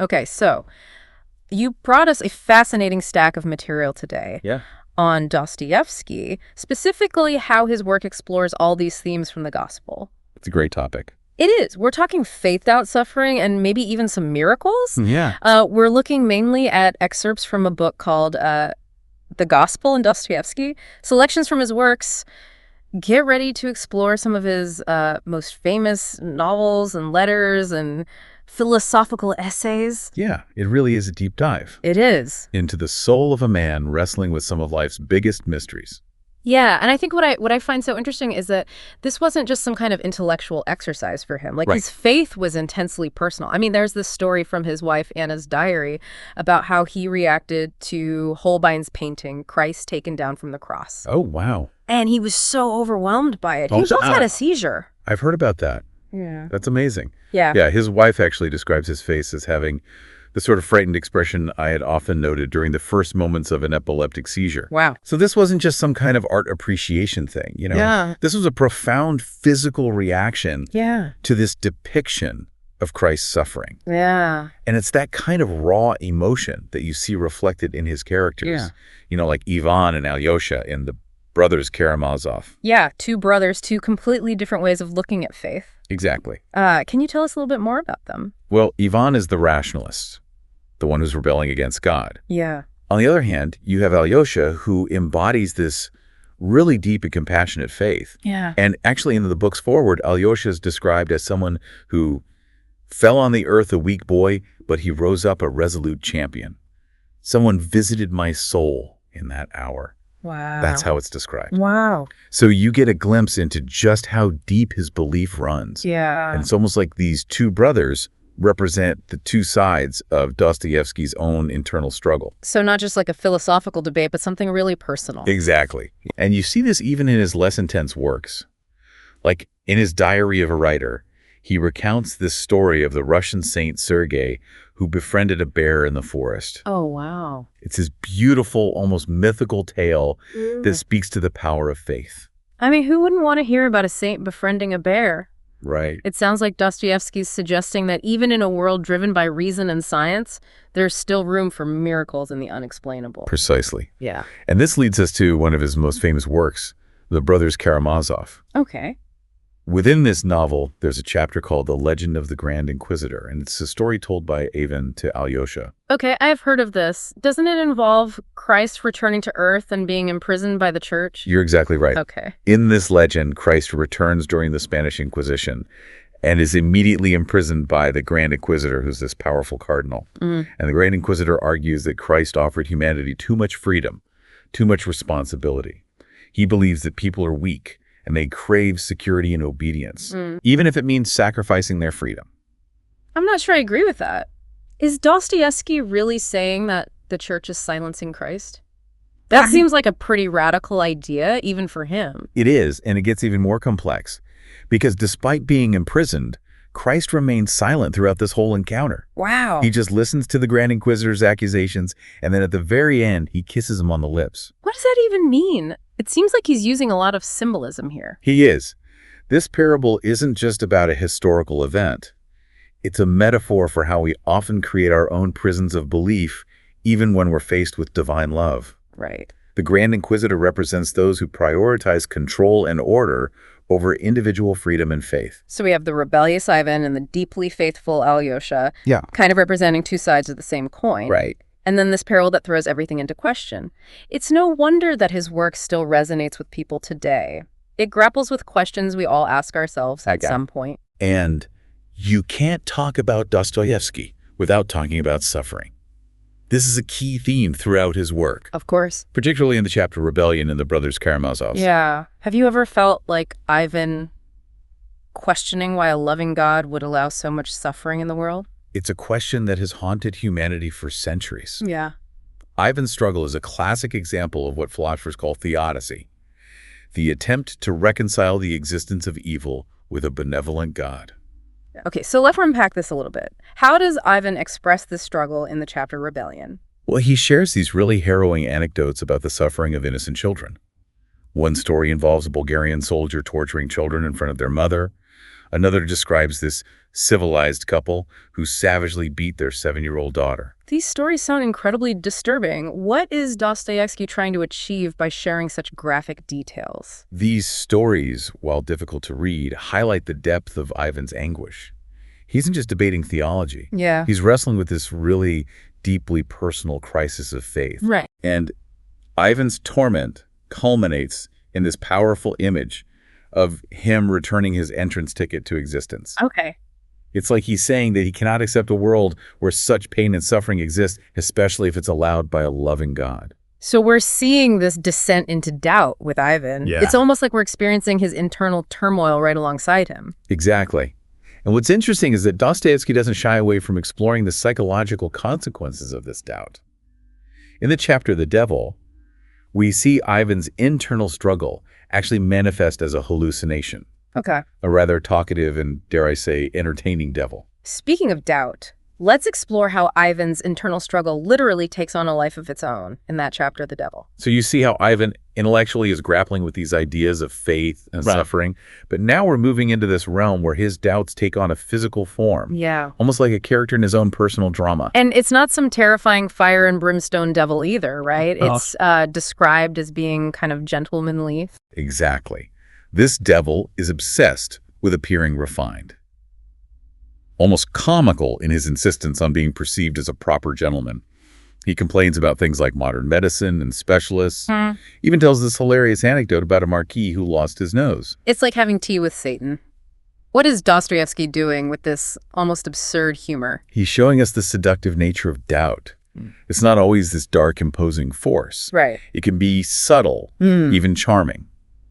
Okay, so you brought us a fascinating stack of material today Yeah. on Dostoevsky, specifically how his work explores all these themes from the gospel. It's a great topic. It is. We're talking faith-out suffering and maybe even some miracles. Yeah. We're looking mainly at excerpts from a book called The Gospel in Dostoevsky, selections from his works. Get ready to explore some of his most famous novels and letters and philosophical essays. Yeah, it really is a deep dive It is. into the soul of a man wrestling with some of life's biggest mysteries. Yeah, and I think what I find so interesting is that this wasn't just some kind of intellectual exercise for him. Like, Right. his faith was intensely personal. I mean, there's this story from his wife Anna's diary about how he reacted to Holbein's painting, Christ Taken Down from the Cross. Oh, wow. And he was so overwhelmed by it. He Oh, almost had a seizure. I've heard about that. Yeah. That's amazing. Yeah. Yeah, his wife actually describes his face as having the sort of frightened expression I had often noted during the first moments of an epileptic seizure. Wow. So this wasn't just some kind of art appreciation thing, you know? Yeah. This was a profound physical reaction Yeah. to this depiction of Christ's suffering. Yeah. And it's that kind of raw emotion that you see reflected in his characters. Yeah. You know, like Ivan and Alyosha in the brothers Karamazov. Yeah, two brothers, two completely different ways of looking at faith. Exactly. Can you tell us a little bit more about them? Well, Ivan is the rationalist, the one who's rebelling against God. Yeah. On the other hand, you have Alyosha, who embodies this really deep and compassionate faith. Yeah. And actually, in the book's foreword, Alyosha is described as someone who fell on the earth a weak boy, but he rose up a resolute champion. Someone visited my soul in that hour. Wow. That's how it's described. Wow. So you get a glimpse into just how deep his belief runs. Yeah. And it's almost like these two brothers represent the two sides of Dostoevsky's own internal struggle. So not just like a philosophical debate, but something really personal. Exactly. And you see this even in his less intense works. Like in his Diary of a Writer, he recounts this story of the Russian saint Sergei who befriended a bear in the forest. Oh, wow. It's this beautiful, almost mythical tale that speaks to the power of faith. I mean, who wouldn't want to hear about a saint befriending a bear? Right. It sounds like Dostoevsky's suggesting that even in a world driven by reason and science, there's still room for miracles in the unexplainable. Precisely. Yeah. And this leads us to one of his most famous works, The Brothers Karamazov. Okay. Within this novel, there's a chapter called The Legend of the Grand Inquisitor, and it's a story told by Ivan to Alyosha. Okay, I've heard of this. Doesn't it involve Christ returning to Earth and being imprisoned by the church? You're exactly right. Okay. In this legend, Christ returns during the Spanish Inquisition and is immediately imprisoned by the Grand Inquisitor, who's this powerful cardinal. And the Grand Inquisitor argues that Christ offered humanity too much freedom, too much responsibility. He believes that people are weak and they crave security and obedience, even if it means sacrificing their freedom. I'm not sure I agree with that. Is Dostoevsky really saying that the church is silencing Christ? That seems like a pretty radical idea, even for him. It is, and it gets even more complex, because despite being imprisoned, Christ remains silent throughout this whole encounter. Wow. He just listens to the Grand Inquisitor's accusations, and then at the very end, he kisses him on the lips. What does that even mean? It seems like he's using a lot of symbolism here. He is. This parable isn't just about a historical event. It's a metaphor for how we often create our own prisons of belief, even when we're faced with divine love. Right. The Grand Inquisitor represents those who prioritize control and order over individual freedom and faith. So we have the rebellious Ivan and the deeply faithful Alyosha, Yeah. kind of representing two sides of the same coin. Right. And then this parable that throws everything into question. It's no wonder that his work still resonates with people today. It grapples with questions we all ask ourselves at some point. And you can't talk about Dostoevsky without talking about suffering. This is a key theme throughout his work, Of course. particularly in the chapter Rebellion in the Brothers Karamazov. Yeah. Have you ever felt like Ivan questioning why a loving God would allow so much suffering in the world? It's a question that has haunted humanity for centuries. Yeah. Ivan's struggle is a classic example of what philosophers call theodicy, the attempt to reconcile the existence of evil with a benevolent God. Okay, so let's unpack this a little bit. How does Ivan express this struggle in the chapter Rebellion? Well, he shares these really harrowing anecdotes about the suffering of innocent children. One story involves a Bulgarian soldier torturing children in front of their mother. Another describes this civilized couple who savagely beat their 7-year-old daughter. These stories sound incredibly disturbing. What is Dostoevsky trying to achieve by sharing such graphic details? These stories, while difficult to read, highlight the depth of Ivan's anguish. He isn't just debating theology. Yeah. He's wrestling with this really deeply personal crisis of faith. Right. And Ivan's torment culminates in this powerful image of him returning his entrance ticket to existence. Okay. It's like he's saying that he cannot accept a world where such pain and suffering exist, especially if it's allowed by a loving God. So we're seeing this descent into doubt with Ivan. Yeah. It's almost like we're experiencing his internal turmoil right alongside him. Exactly. And what's interesting is that Dostoevsky doesn't shy away from exploring the psychological consequences of this doubt. In the chapter The Devil, we see Ivan's internal struggle actually manifest as a hallucination. Okay. A rather talkative and, dare I say, entertaining devil. Speaking of doubt, let's explore how Ivan's internal struggle literally takes on a life of its own in that chapter, The Devil. So you see how Ivan intellectually is grappling with these ideas of faith and suffering, but now we're moving into this realm where his doubts take on a physical form. Yeah. Almost like a character in his own personal drama. And it's not some terrifying fire and brimstone devil either, right? It's described as being kind of gentlemanly. Exactly. This devil is obsessed with appearing refined. Almost comical in his insistence on being perceived as a proper gentleman. He complains about things like modern medicine and specialists. Even tells this hilarious anecdote about a marquis who lost his nose. It's like having tea with Satan. What is Dostoevsky doing with this almost absurd humor? He's showing us the seductive nature of doubt. It's not always this dark, imposing force. Right. It can be subtle, even charming.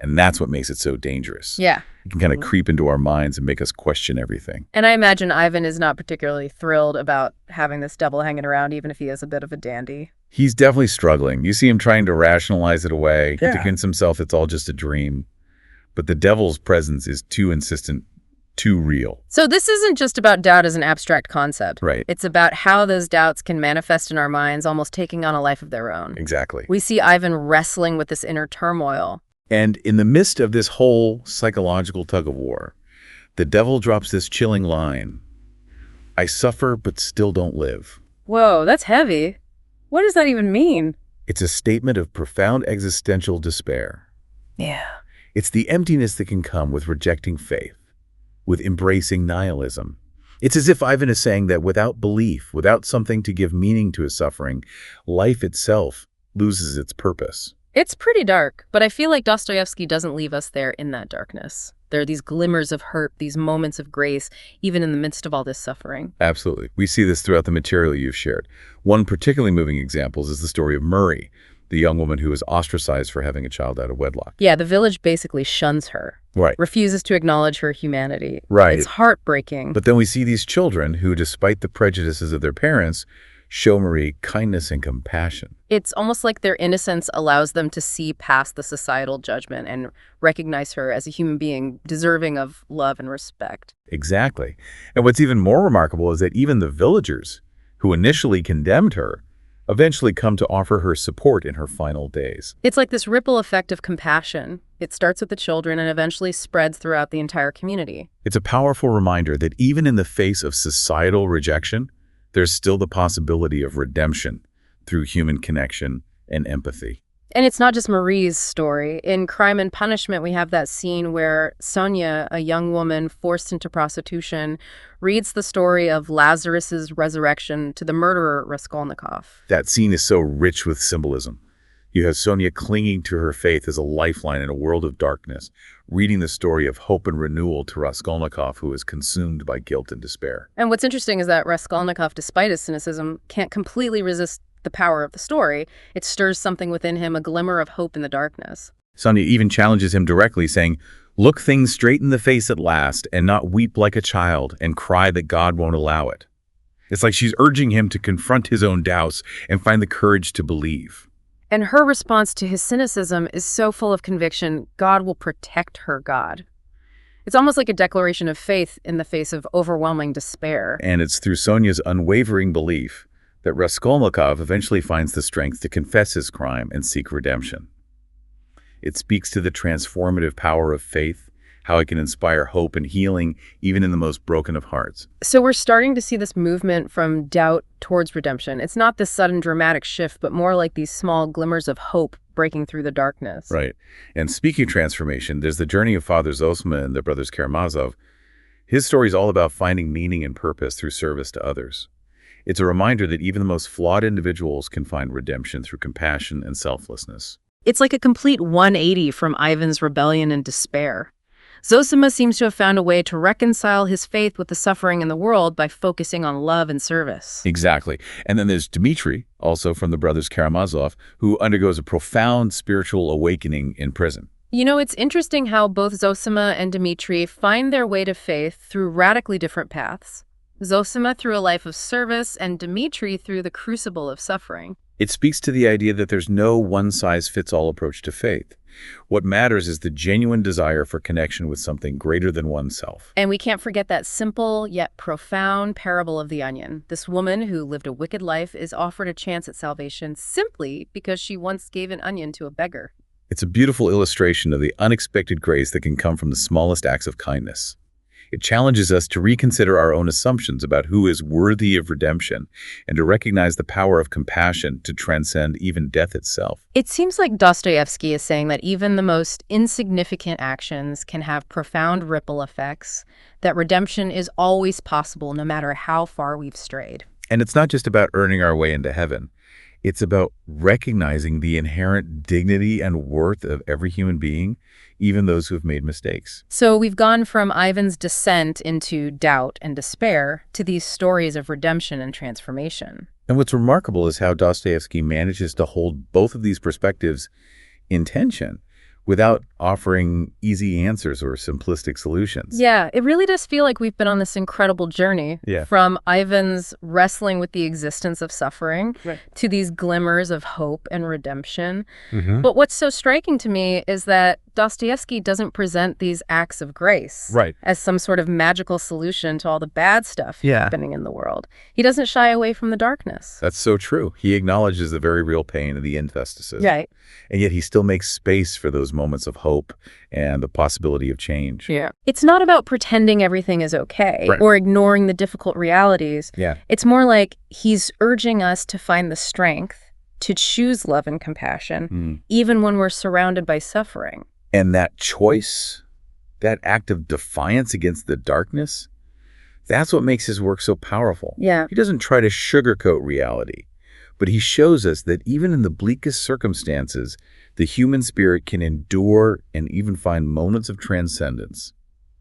And that's what makes it so dangerous. Yeah. It can kind of creep into our minds and make us question everything. And I imagine Ivan is not particularly thrilled about having this devil hanging around, even if he is a bit of a dandy. He's definitely struggling. You see him trying to rationalize it away, to convince himself it's all just a dream. But the devil's presence is too insistent, too real. So this isn't just about doubt as an abstract concept. Right. It's about how those doubts can manifest in our minds, almost taking on a life of their own. Exactly. We see Ivan wrestling with this inner turmoil. And in the midst of this whole psychological tug-of-war, the devil drops this chilling line, "I suffer but still don't live." Whoa, that's heavy. What does that even mean? It's a statement of profound existential despair. Yeah. It's the emptiness that can come with rejecting faith, with embracing nihilism. It's as if Ivan is saying that without belief, without something to give meaning to his suffering, life itself loses its purpose. It's pretty dark, but I feel like Dostoevsky doesn't leave us there in that darkness. There are these glimmers of hope, these moments of grace, even in the midst of all this suffering. Absolutely. We see this throughout the material you've shared. One particularly moving example is the story of Murray, the young woman who was ostracized for having a child out of wedlock. Yeah, the village basically shuns her. Right. Refuses to acknowledge her humanity. Right. It's heartbreaking. But then we see these children who, despite the prejudices of their parents, show Marie kindness and compassion. It's almost like their innocence allows them to see past the societal judgment and recognize her as a human being deserving of love and respect. Exactly. And what's even more remarkable is that even the villagers who initially condemned her eventually come to offer her support in her final days. It's like this ripple effect of compassion. It starts with the children and eventually spreads throughout the entire community. It's a powerful reminder that even in the face of societal rejection, there's still the possibility of redemption through human connection and empathy. And it's not just Marie's story. In Crime and Punishment, we have that scene where Sonia, a young woman forced into prostitution, reads the story of Lazarus's resurrection to the murderer Raskolnikov. That scene is so rich with symbolism. You have Sonia clinging to her faith as a lifeline in a world of darkness, reading the story of hope and renewal to Raskolnikov, who is consumed by guilt and despair. And what's interesting is that Raskolnikov, despite his cynicism, can't completely resist the power of the story. It stirs something within him, a glimmer of hope in the darkness. Sonia even challenges him directly, saying, "Look things straight in the face at last, and not weep like a child and cry that God won't allow it." It's like she's urging him to confront his own doubts and find the courage to believe. And her response to his cynicism is so full of conviction. God will protect her, God. It's almost like a declaration of faith in the face of overwhelming despair. And it's through Sonia's unwavering belief that Raskolnikov eventually finds the strength to confess his crime and seek redemption. It speaks to the transformative power of faith, how it can inspire hope and healing even in the most broken of hearts. So we're starting to see this movement from doubt towards redemption. It's not this sudden dramatic shift, but more like these small glimmers of hope breaking through the darkness. Right. And speaking of transformation, there's the journey of Father Zosima and the brothers Karamazov. His story is all about finding meaning and purpose through service to others. It's a reminder that even the most flawed individuals can find redemption through compassion and selflessness. It's like a complete 180 from Ivan's rebellion and despair. Zosima seems to have found a way to reconcile his faith with the suffering in the world by focusing on love and service. Exactly. And then there's Dmitri, also from the brothers Karamazov, who undergoes a profound spiritual awakening in prison. You know, it's interesting how both Zosima and Dmitri find their way to faith through radically different paths. Zosima through a life of service and Dmitri through the crucible of suffering. It speaks to the idea that there's no one-size-fits-all approach to faith. What matters is the genuine desire for connection with something greater than oneself. And we can't forget that simple yet profound parable of the onion. This woman who lived a wicked life is offered a chance at salvation simply because she once gave an onion to a beggar. It's a beautiful illustration of the unexpected grace that can come from the smallest acts of kindness. It challenges us to reconsider our own assumptions about who is worthy of redemption and to recognize the power of compassion to transcend even death itself. It seems like Dostoevsky is saying that even the most insignificant actions can have profound ripple effects, that redemption is always possible no matter how far we've strayed. And it's not just about earning our way into heaven. It's about recognizing the inherent dignity and worth of every human being, even those who have made mistakes. So we've gone from Ivan's descent into doubt and despair to these stories of redemption and transformation. And what's remarkable is how Dostoevsky manages to hold both of these perspectives in tension without offering easy answers or simplistic solutions. Yeah, it really does feel like we've been on this incredible journey from Ivan's wrestling with the existence of suffering to these glimmers of hope and redemption. But what's so striking to me is that Dostoevsky doesn't present these acts of grace as some sort of magical solution to all the bad stuff happening in the world. He doesn't shy away from the darkness. That's so true. He acknowledges the very real pain and the injustices. Right. And yet he still makes space for those moments of hope and the possibility of change. Yeah. It's not about pretending everything is okay or ignoring the difficult realities. It's more like he's urging us to find the strength to choose love and compassion, even when we're surrounded by suffering. And that choice, that act of defiance against the darkness, that's what makes his work so powerful. He doesn't try to sugarcoat reality, but he shows us that even in the bleakest circumstances, the human spirit can endure and even find moments of transcendence.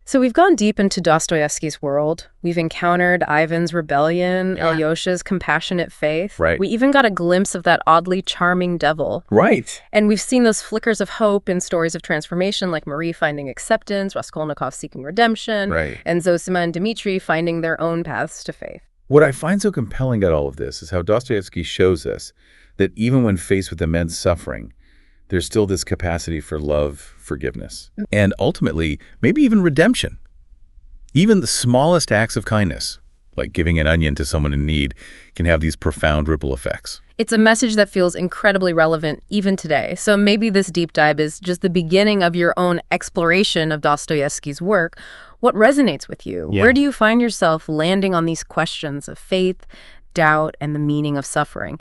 So we've gone deep into Dostoevsky's world. We've encountered Ivan's rebellion, Alyosha's compassionate faith. We even got a glimpse of that oddly charming devil. And we've seen those flickers of hope in stories of transformation, like Marie finding acceptance, Raskolnikov seeking redemption, and Zosima and Dmitri finding their own paths to faith. What I find so compelling about all of this is how Dostoevsky shows us that even when faced with immense suffering, there's still this capacity for love, forgiveness, and ultimately, maybe even redemption. Even the smallest acts of kindness, like giving an onion to someone in need, can have these profound ripple effects. It's a message that feels incredibly relevant even today. So maybe this deep dive is just the beginning of your own exploration of Dostoevsky's work. What resonates with you? Where do you find yourself landing on these questions of faith, doubt, and the meaning of suffering?